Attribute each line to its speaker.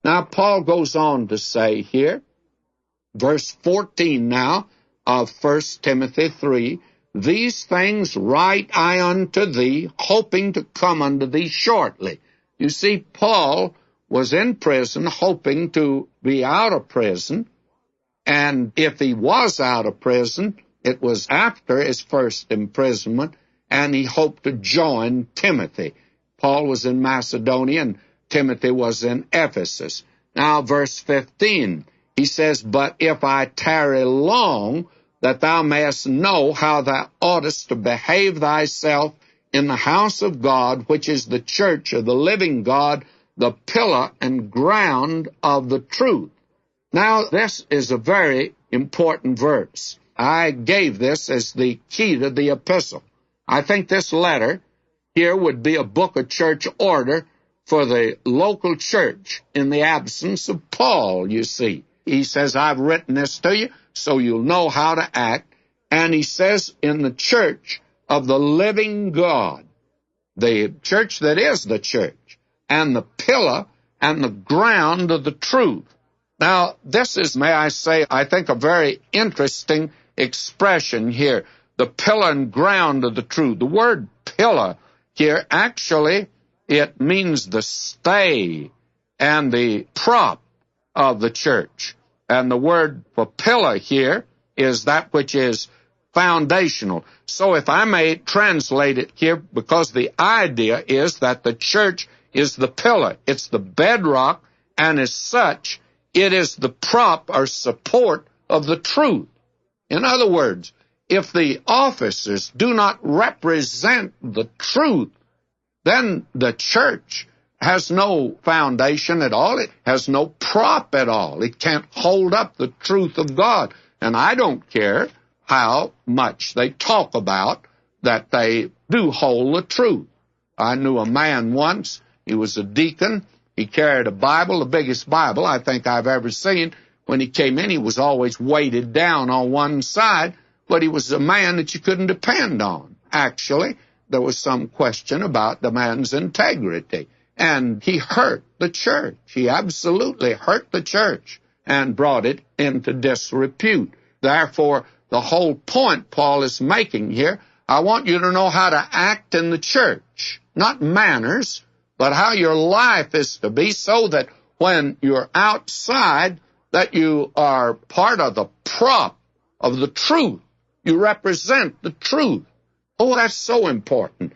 Speaker 1: Now, Paul goes on to say here, verse 14 now of 1 Timothy 3, "These things write I unto thee, hoping to come unto thee shortly." You see, Paul was in prison, hoping to be out of prison, and if he was out of prison, it was after his first imprisonment, and he hoped to join Timothy. Paul was in Macedonia, and Timothy was in Ephesus. Now, verse 15, he says, "But if I tarry long, that thou mayest know how thou oughtest to behave thyself in the house of God, which is the church of the living God, the pillar and ground of the truth." Now, this is a very important verse. I gave this as the key to the epistle. I think this letter here would be a book of church order for the local church in the absence of Paul, you see. He says, "I've written this to you so you'll know how to act." And he says, in the church of the living God, the church that is the church, and the pillar and the ground of the truth. Now, this is, may I say, I think a very interesting expression here, the pillar and ground of the truth. The word pillar here, actually, it means the stay and the prop of the church. And the word for pillar here is that which is foundational. So if I may translate it here, because the idea is that the church is the pillar, it's the bedrock, and as such, it is the prop or support of the truth. In other words, if the officers do not represent the truth, then the church has no foundation at all. It has no prop at all. It can't hold up the truth of God. And I don't care how much they talk about that they do hold the truth. I knew a man once, he was a deacon. He carried a Bible, the biggest Bible I think I've ever seen. When he came in, he was always weighted down on one side, but he was a man that you couldn't depend on. Actually, there was some question about the man's integrity, and he hurt the church. He absolutely hurt the church and brought it into disrepute. Therefore, the whole point Paul is making here, I want you to know how to act in the church, not manners, but how your life is to be, so that when you're outside, that you are part of the prop of the truth. You represent the truth. Oh, that's so important.